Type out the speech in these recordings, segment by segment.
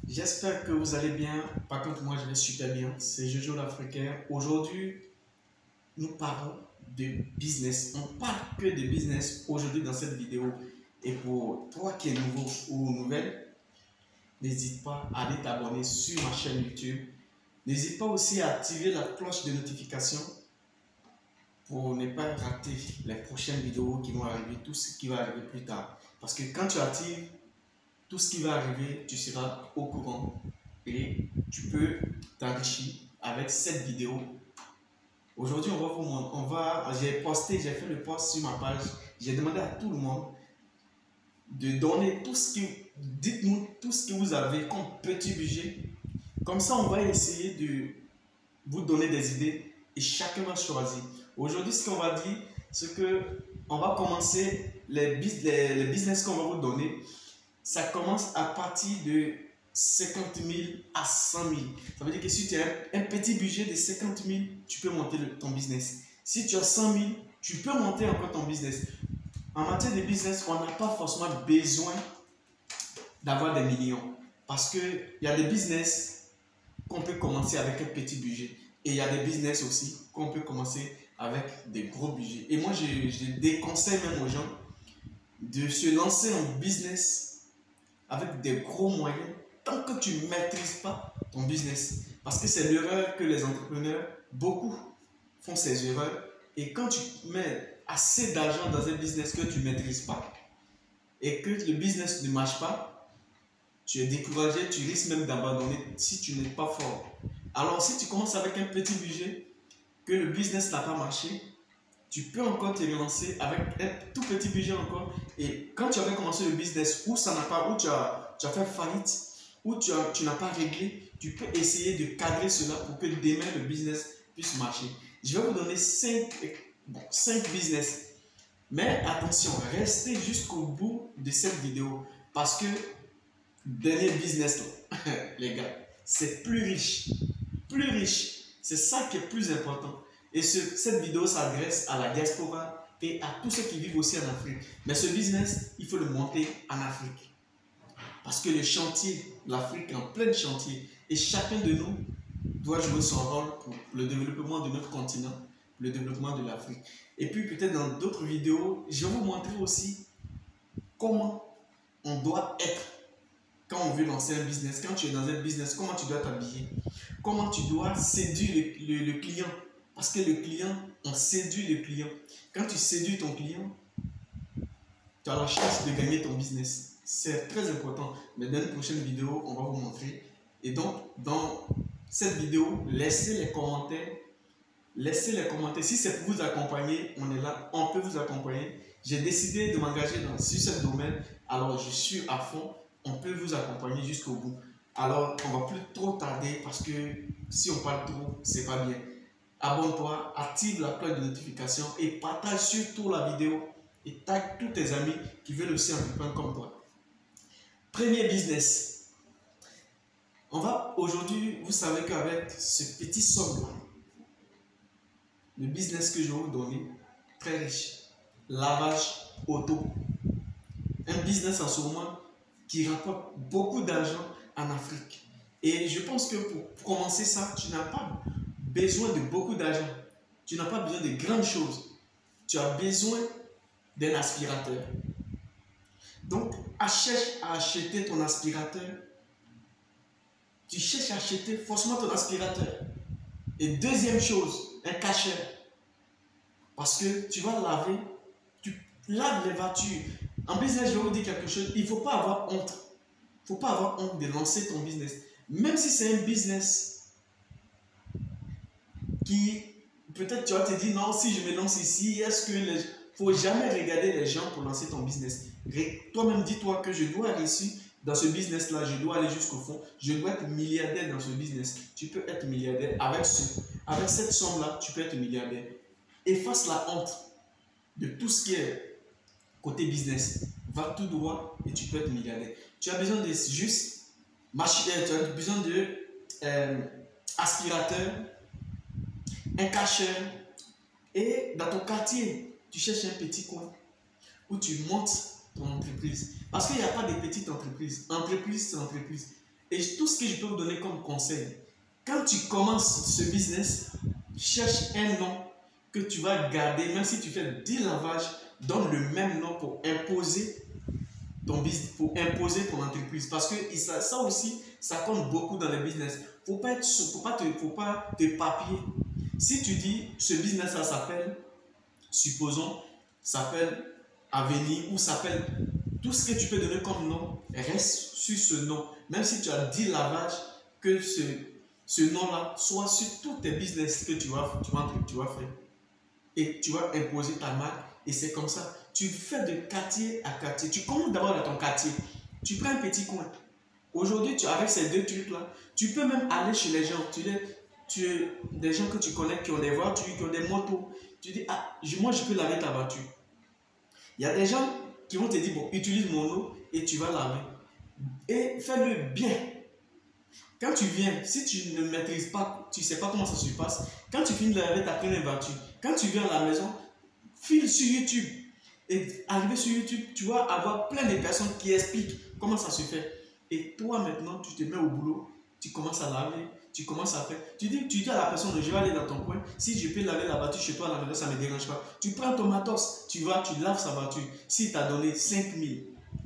J'espère que vous allez bien. Par contre, moi, je vais super bien. C'est Jojo l'Africain. Aujourd'hui, nous parlons de business. On parle que de business aujourd'hui dans cette vidéo. Et pour toi qui es nouveau ou nouvelle, n'hésite pas à aller t'abonner sur ma chaîne YouTube. N'hésite pas aussi à activer la cloche de notification pour ne pas rater les prochaines vidéos qui vont arriver, tout ce qui va arriver plus tard. Parce que quand tu actives tout ce qui va arriver, tu seras au courant et tu peux t'enrichir avec cette vidéo. Aujourd'hui, j'ai fait le post sur ma page. J'ai demandé à tout le monde de donner dites-nous tout ce que vous avez comme petit budget. Comme ça, on va essayer de vous donner des idées et chacun va choisir. Aujourd'hui, ce qu'on va dire, c'est que on va commencer les business qu'on va vous donner. Ça commence à partir de 50 000 à 100 000. Ça veut dire que si tu as un petit budget de 50 000, tu peux monter ton business. Si tu as 100 000, tu peux monter encore ton business. En matière de business, on n'a pas forcément besoin d'avoir des millions. Parce qu'il y a des business qu'on peut commencer avec un petit budget. Et il y a des business aussi qu'on peut commencer avec des gros budgets. Et moi, je déconseille même aux gens de se lancer en business avec des gros moyens tant que tu ne maîtrises pas ton business. Parce que c'est l'erreur que les entrepreneurs, beaucoup font ces erreurs. Et quand tu mets assez d'argent dans un business que tu ne maîtrises pas et que le business ne marche pas, tu es découragé, tu risques même d'abandonner si tu n'es pas fort. Alors si tu commences avec un petit budget, que le business n'a pas marché, tu peux encore te relancer avec un tout petit budget encore. Et quand tu avais commencé le business où ça n'a pas, où tu as fait faillite, où tu n'as pas réglé, tu peux essayer de cadrer cela pour que demain le business puisse marcher. Je vais vous donner 5 business. Mais attention, restez jusqu'au bout de cette vidéo parce que dernier business, les gars, c'est plus riche. Plus riche. C'est ça qui est plus important. Et cette vidéo s'adresse à la diaspora et à tous ceux qui vivent aussi en Afrique. Mais ce business, il faut le monter en Afrique. Parce que le chantier, l'Afrique est en plein chantier. Et chacun de nous doit jouer son rôle pour le développement de notre continent, le développement de l'Afrique. Et puis peut-être dans d'autres vidéos, je vais vous montrer aussi comment on doit être quand on veut lancer un business. Quand tu es dans un business, comment tu dois t'habiller. Comment tu dois séduire le client. Parce que le client, on séduit le client. Quand tu séduis ton client, tu as la chance de gagner ton business. C'est très important. Mais dans une prochaine vidéo, on va vous montrer. Et donc, dans cette vidéo, laissez les commentaires. Laissez les commentaires. Si c'est pour vous accompagner, on est là. On peut vous accompagner. J'ai décidé de m'engager sur ce domaine. Alors, je suis à fond. On peut vous accompagner jusqu'au bout. Alors, on va plus trop tarder parce que si on parle trop, c'est pas bien. Abonne-toi, active la cloche de notification et partage surtout la vidéo et tag tous tes amis qui veulent aussi entreprendre comme toi. Premier business. On va aujourd'hui, vous savez qu'avec ce petit somme-là, le business que je vais vous donner, très riche, lavage auto. Un business en ce moment qui rapporte beaucoup d'argent en Afrique. Et je pense que pour commencer ça, tu n'as pas besoin de beaucoup d'argent. Tu n'as pas besoin de grandes choses. Tu as besoin d'un aspirateur. Donc, cherche à acheter ton aspirateur. Tu cherches à acheter forcément ton aspirateur. Et deuxième chose, un cacheur. Parce que tu vas laver, tu laves les voitures. En business, je vais vous dire quelque chose, il ne faut pas avoir honte. Il ne faut pas avoir honte de lancer ton business. Même si c'est un business qui, peut-être tu vas te dire, non, si je me lance ici, est-ce que il ne faut jamais regarder les gens pour lancer ton business. Toi-même, dis-toi que je dois réussir dans ce business-là, je dois aller jusqu'au fond, je dois être milliardaire dans ce business. Tu peux être milliardaire avec cette somme-là, tu peux être milliardaire. Efface la honte de tout ce qui est côté business. Va tout droit et tu peux être milliardaire. Tu as besoin de juste machine, tu as besoin de aspirateur, un cacheur et dans ton quartier, tu cherches un petit coin où tu montes ton entreprise. Parce qu'il n'y a pas de petites entreprises. Entreprise, c'est entreprise. Et tout ce que je peux vous donner comme conseil, quand tu commences ce business, cherche un nom que tu vas garder, même si tu fais 10 lavages, donne le même nom pour imposer ton business, pour imposer ton entreprise. Parce que ça aussi, ça compte beaucoup dans le business. Faut pas te papier. Si tu dis ce business ça s'appelle, supposons, s'appelle Avenir ou s'appelle, tout ce que tu peux donner comme nom reste sur ce nom. Même si tu as 10 lavages, que ce nom-là soit sur tous tes business que tu vas faire. Et tu vas imposer ta marque. Et c'est comme ça. Tu fais de quartier à quartier. Tu commences d'abord dans ton quartier. Tu prends un petit coin. Aujourd'hui, avec ces deux trucs-là, tu peux même aller chez les gens. Des gens que tu connais qui ont des voitures, qui ont des motos. Tu dis, ah, moi, je peux laver ta voiture. Il y a des gens qui vont te dire, bon, utilise mon eau et tu vas laver. Et fais-le bien. Quand tu viens, si tu ne maîtrises pas, tu ne sais pas comment ça se passe, quand tu finis de laver ta première voiture, quand tu viens à la maison, file sur YouTube. Et arrivé sur YouTube, tu vas avoir plein de personnes qui expliquent comment ça se fait. Et toi maintenant, tu te mets au boulot, tu commences à laver, tu commences à faire. Tu dis à la personne, je vais aller dans ton coin, si je peux laver la voiture chez toi à la maison, ça ne me dérange pas. Tu prends ton matos, tu laves sa voiture. Si tu as donné 5 000,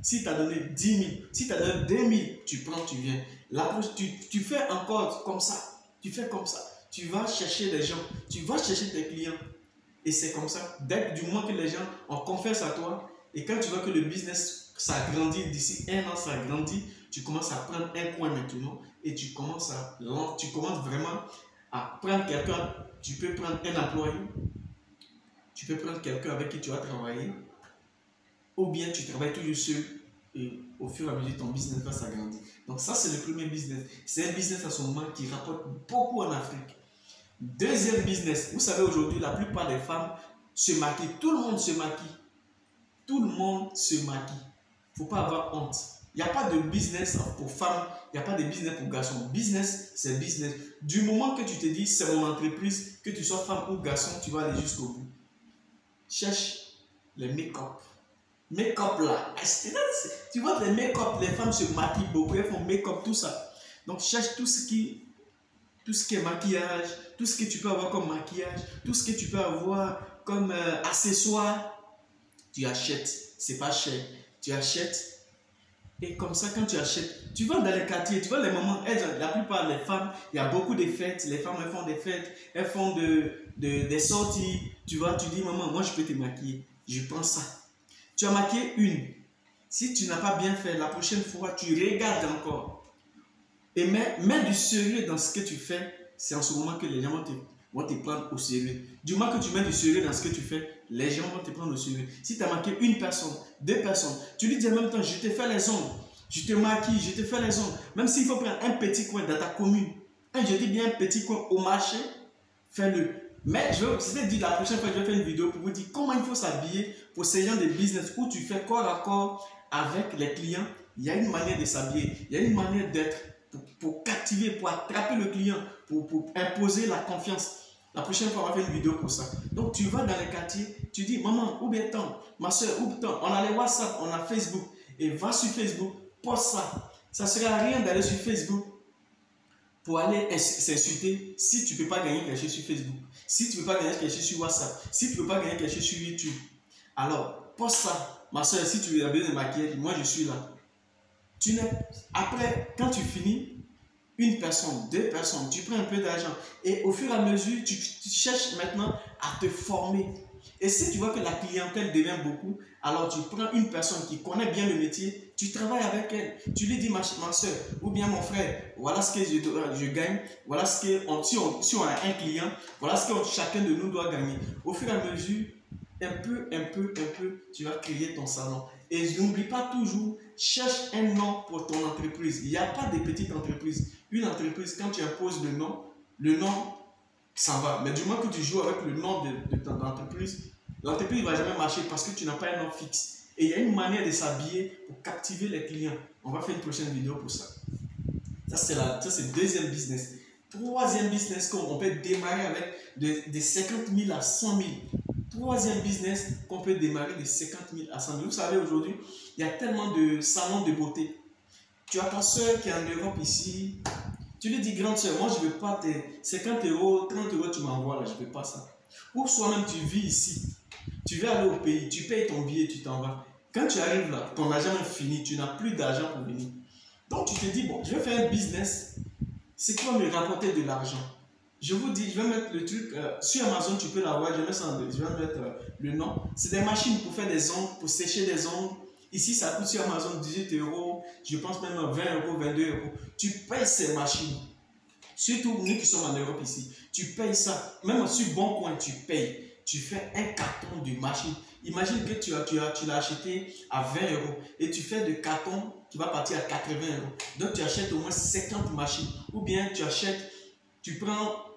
si tu as donné 10 000, si tu as donné 2 000, tu prends, tu viens. Là, tu fais encore comme ça. Tu fais comme ça. Tu vas chercher les gens, tu vas chercher tes clients. Et c'est comme ça, du moment que les gens ont confiance à toi, et quand tu vois que le business, ça grandit, d'ici 1 an, ça grandit, tu commences à prendre un coin maintenant, et tu commences vraiment à prendre quelqu'un. Tu peux prendre un employé, tu peux prendre quelqu'un avec qui tu vas travailler, ou bien tu travailles toujours seul, et au fur et à mesure, ton business va s'agrandir. Donc ça, c'est le premier business. C'est un business à ce moment qui rapporte beaucoup en Afrique. Deuxième business, vous savez aujourd'hui, la plupart des femmes se maquillent. Tout le monde se maquille. Tout le monde se maquille. Il ne faut pas avoir honte. Il n'y a pas de business pour femmes, il n'y a pas de business pour garçons. Business, c'est business. Du moment que tu te dis, c'est mon entreprise, que tu sois femme ou garçon, tu vas aller jusqu'au bout. Cherche les make-up. Make-up là. Tu vois, les make-up, les femmes se maquillent beaucoup, elles font make-up, tout ça. Donc, cherche tout ce qui est maquillage, tout ce que tu peux avoir comme maquillage, tout ce que tu peux avoir comme accessoire, tu achètes. C'est pas cher. Tu achètes. Et comme ça, quand tu achètes, tu vas dans les quartiers, tu vois les moments, la plupart des femmes, il y a beaucoup de fêtes, les femmes elles font des fêtes, elles font des sorties, tu vois, tu dis maman, moi je peux te maquiller, je prends ça. Tu as maquillé une, si tu n'as pas bien fait, la prochaine fois, tu regardes encore. Et mets du sérieux dans ce que tu fais, c'est en ce moment que les gens vont te prendre au sérieux. Du moment que tu mets du sérieux dans ce que tu fais, les gens vont te prendre au sérieux. Si tu as marqué une personne, 2 personnes, tu lui dis en même temps, je te fais les ongles, je te maquille, je te fais les ongles. Même s'il faut prendre un petit coin dans ta commune, je dis bien un petit coin au marché, fais-le. Mais je vais dire la prochaine fois, je vais faire une vidéo pour vous dire comment il faut s'habiller pour ces gens de business où tu fais corps à corps avec les clients. Il y a une manière de s'habiller, il y a une manière d'être. Pour captiver, pour attraper le client, pour imposer la confiance. La prochaine fois, on va faire une vidéo pour ça. Donc, tu vas dans les quartiers, tu dis, maman, ou bien tant, ma soeur, ou bien tant, on a les WhatsApp, on a Facebook, et va sur Facebook, poste ça. Ça ne sert à rien d'aller sur Facebook pour aller s'insulter si tu ne peux pas gagner quelque chose sur Facebook, si tu ne peux pas gagner quelque chose sur WhatsApp, si tu ne peux pas gagner quelque chose sur YouTube. Alors, poste ça. Ma soeur, si tu as besoin de maquillage, moi je suis là. Après, quand tu finis, 1 personne, 2 personnes, tu prends un peu d'argent et au fur et à mesure, tu cherches maintenant à te former. Et si tu vois que la clientèle devient beaucoup, alors tu prends une personne qui connaît bien le métier, tu travailles avec elle, tu lui dis ma soeur ou bien mon frère, voilà ce que je gagne, voilà ce que, si on a un client, voilà ce que chacun de nous doit gagner. Au fur et à mesure, un peu, tu vas créer ton salon. Et n'oublie pas toujours, cherche un nom pour ton entreprise. Il n'y a pas de petite entreprise. Une entreprise, quand tu imposes le nom, ça va. Mais du moment que tu joues avec le nom de ton entreprise, l'entreprise ne va jamais marcher parce que tu n'as pas un nom fixe. Et il y a une manière de s'habiller pour captiver les clients. On va faire une prochaine vidéo pour ça. Ça, c'est le deuxième business. Troisième business qu'on peut démarrer avec de 50 000 à 100 000. Troisième business qu'on peut démarrer de 50 000 à 100 000. Vous savez, aujourd'hui, il y a tellement de salons de beauté. Tu as ta soeur qui est en Europe ici. Tu lui dis, grande soeur, moi je ne veux pas tes 50 euros, 30 euros, tu m'envoies là, je ne veux pas ça. Ou soi-même, tu vis ici. Tu veux aller au pays, tu payes ton billet, tu t'en vas. Quand tu arrives là, ton argent est fini, tu n'as plus d'argent pour venir. Donc tu te dis, bon, je vais faire un business, c'est qui va me rapporter de l'argent. Je vous dis, je vais mettre le truc, sur Amazon tu peux l'avoir, je vais mettre le nom. C'est des machines pour faire des ongles, pour sécher des ongles. Ici ça coûte sur Amazon 18 euros, je pense même 20 euros, 22 euros. Tu payes ces machines. Surtout nous qui sommes en Europe ici, tu payes ça. Même sur Bon Coin, tu payes. Tu fais un carton de machine. Imagine que tu l'as acheté à 20 euros et tu fais de carton qui va partir à 80 euros. Donc tu achètes au moins 50 machines. Ou bien tu achètes, tu peux prendre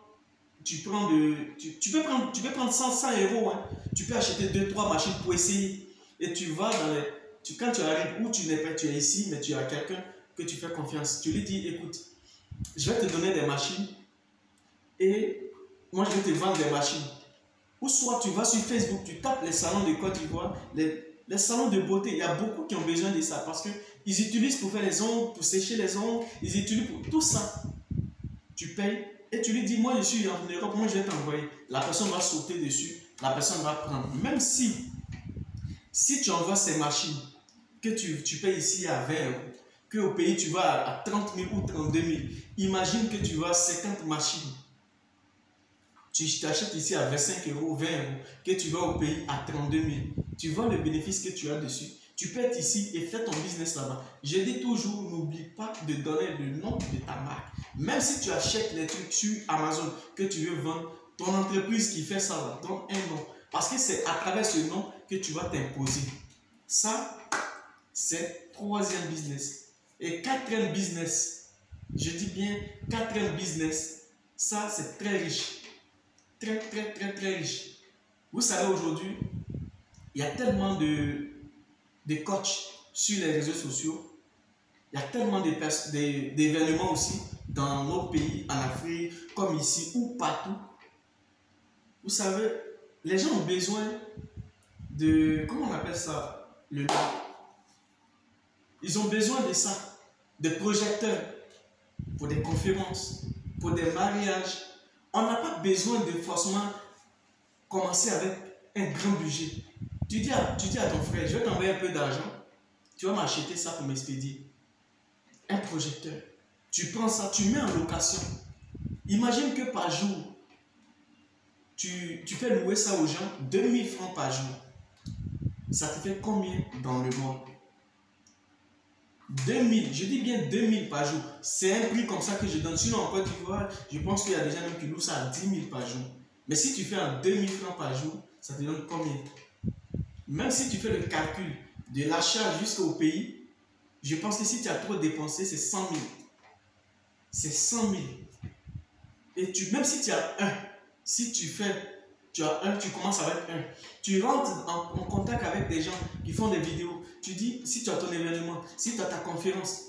100 euros. Hein. Tu peux acheter 2-3 machines pour essayer. Et tu vas dans les... quand tu arrives où tu n'es pas, tu es ici, mais tu as quelqu'un que tu fais confiance. Tu lui dis, écoute, je vais te donner des machines et moi je vais te vendre des machines. Ou soit tu vas sur Facebook, tu tapes les salons de Côte d'Ivoire, les salons de beauté. Il y a beaucoup qui ont besoin de ça parce qu'ils utilisent pour faire les ongles, pour sécher les ongles, ils utilisent pour tout ça. Tu payes et tu lui dis, moi je suis en Europe, moi je vais t'envoyer. La personne va sauter dessus, la personne va prendre. Même si tu envoies ces machines que tu payes ici à 20 euros, qu'au pays tu vas à 30 000 ou 32 000, imagine que tu vas à 50 machines. Tu t'achètes ici à 25 euros, 20 euros, que tu vas au pays à 32 000. Tu vois le bénéfice que tu as dessus. Tu peux être ici et faire ton business là-bas. Je dis toujours, n'oublie pas de donner le nom de ta marque. Même si tu achètes les trucs sur Amazon que tu veux vendre, ton entreprise qui fait ça là, donne un nom. Parce que c'est à travers ce nom que tu vas t'imposer. Ça, c'est troisième business. Et quatrième business, je dis bien quatrième business, ça c'est très riche. Très riche. Vous savez aujourd'hui, il y a tellement de coachs sur les réseaux sociaux. Il y a tellement d'événements aussi dans nos pays, en Afrique, comme ici ou partout. Vous savez, les gens ont besoin de, comment on appelle ça, le nom. Ils ont besoin de ça, des projecteurs pour des conférences, pour des mariages. On n'a pas besoin de forcément commencer avec un grand budget. Tu dis à ton frère, je vais t'envoyer un peu d'argent, tu vas m'acheter ça pour m'expédier. Un projecteur. Tu prends ça, tu mets en location. Imagine que par jour, tu fais louer ça aux gens 2000 francs par jour. Ça te fait combien dans le monde? 2000, je dis bien 2000 par jour. C'est un prix comme ça que je donne. Sinon, en Côte d'Ivoire, je pense qu'il y a des gens même qui louent ça à 10 000 par jour. Mais si tu fais en 2000 francs par jour, ça te donne combien? Même si tu fais le calcul de l'achat jusqu'au pays, je pense que si tu as trop dépensé, c'est 100 000. C'est 100 000. Et même si tu as un, si tu as un, tu commences avec un. Tu rentres en contact avec des gens qui font des vidéos. Tu dis, si tu as ton événement, si tu as ta conférence,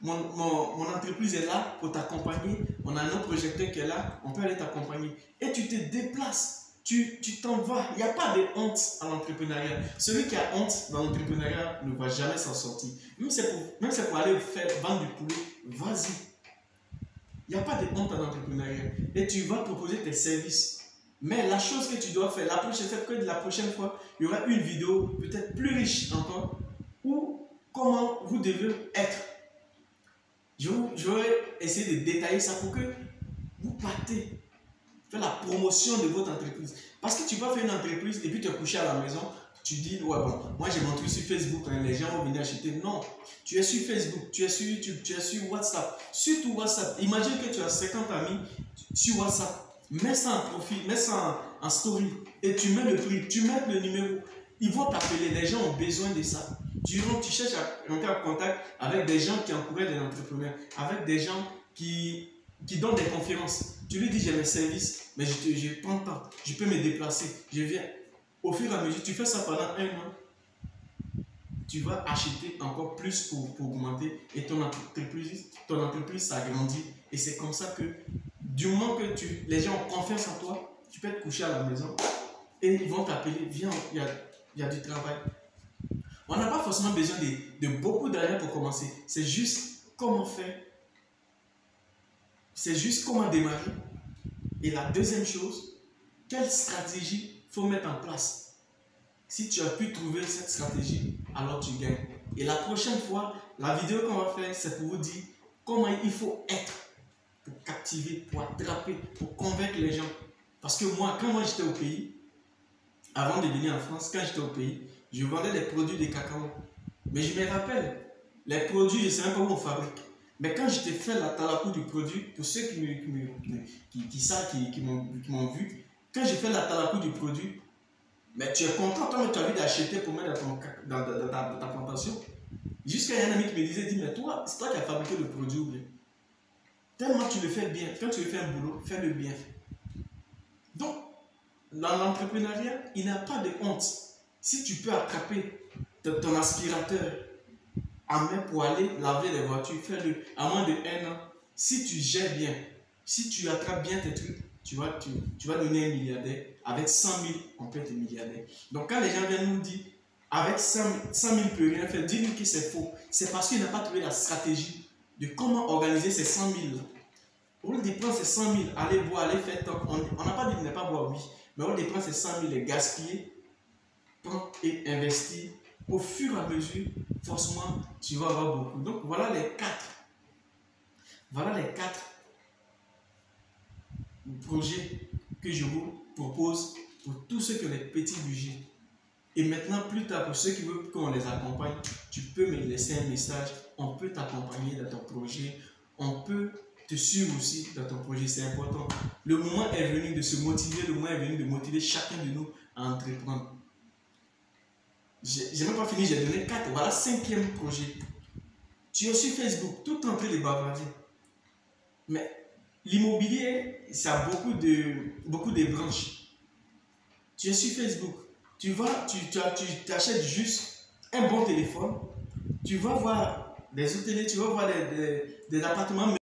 mon entreprise est là pour t'accompagner. On a un autre projecteur qui est là, on peut aller t'accompagner. Et tu te déplaces, tu t'en vas. Il n'y a pas de honte à l'entrepreneuriat. Celui qui a honte dans l'entrepreneuriat ne va jamais s'en sortir. Même si c'est pour aller vendre du poulet, vas-y. Il n'y a pas de honte à l'entrepreneuriat. Et tu vas proposer tes services. Mais la chose que tu dois faire, la prochaine fois, il y aura une vidéo peut-être plus riche encore, où comment vous devez être. Je vais essayer de détailler ça pour que vous partez faire la promotion de votre entreprise. Parce que tu vas faire une entreprise et puis tu es couché à la maison, tu dis, ouais bon, moi j'ai mon truc sur Facebook, hein, les gens vont venir acheter. Non, tu es sur Facebook, tu es sur YouTube, tu es sur WhatsApp. Surtout WhatsApp. Imagine que tu as 50 amis sur WhatsApp. Mets ça en profil, mets ça en story et tu mets le prix, tu mets le numéro. Ils vont t'appeler, les gens ont besoin de ça. Tu cherches à rentrer en contact avec des gens qui encouragent des entrepreneurs, avec des gens qui donnent des conférences. Tu lui dis, j'ai mes services, mais je prends pas, je peux me déplacer, je viens. Au fur et à mesure, tu fais ça pendant un an, tu vas acheter encore plus pour augmenter et ton entreprise s'agrandit. Et c'est comme ça que du moment que les gens ont confiance en toi, tu peux te coucher à la maison et ils vont t'appeler, viens, il y a du travail. On n'a pas forcément besoin de beaucoup d'argent pour commencer. C'est juste comment faire. C'est juste comment démarrer. Et la deuxième chose, quelle stratégie il faut mettre en place. Si tu as pu trouver cette stratégie, alors tu gagnes. Et la prochaine fois, la vidéo qu'on va faire, c'est pour vous dire comment il faut être pour captiver, pour attraper, pour convaincre les gens. Parce que moi, quand j'étais au pays, avant de venir en France, quand j'étais au pays, je vendais des produits de cacao. Mais je me rappelle, les produits, je ne sais même pas où on fabrique. Mais quand je t'ai fait la talakou du produit, pour ceux qui m'ont vu, quand j'ai fait la talakou du produit, mais tu es content, toi, tu as envie d'acheter pour mettre dans ta plantation. Jusqu'à un ami qui me disait, dis, mais toi, c'est toi qui as fabriqué le produit ou bien. Tellement tu le fais bien, quand tu le fais un boulot, fais-le bien. Donc, dans l'entrepreneuriat, il n'y a pas de honte. Si tu peux attraper ton aspirateur à main pour aller laver les voitures, fais-le à moins de 1 an. Si tu gères bien, si tu attrapes bien tes trucs, tu vas devenir un milliardaire. Avec 100 000, on peut être milliardaire. Donc quand les gens viennent nous dire, avec 100 000, il ne peut rien faire, dis-nous que c'est faux. C'est parce qu'il n'a pas trouvé la stratégie de comment organiser ces 100 000. Au lieu de prendre ces 100 000, aller boire, aller faire top, on n'a pas dit de ne pas boire, oui. Mais au lieu de prendre ces 100 000, les gaspiller, prendre et investir, au fur et à mesure, forcément, tu vas avoir beaucoup. Donc, voilà les 4 projets que je vous propose pour tous ceux qui ont des petits budgets. Et maintenant, plus tard, pour ceux qui veulent qu'on les accompagne, tu peux me laisser un message. On peut t'accompagner dans ton projet. On peut te suivre aussi dans ton projet. C'est important. Le moment est venu de se motiver. Le moment est venu de motiver chacun de nous à entreprendre. Je n'ai même pas fini, j'ai donné 4. Voilà, 5e projet. Tu es sur Facebook, tout en train de bavarder. Mais l'immobilier, ça a beaucoup de branches. Tu es sur Facebook. Tu achètes juste un bon téléphone. Tu vas voir des hôteliers, tu vas voir des appartements.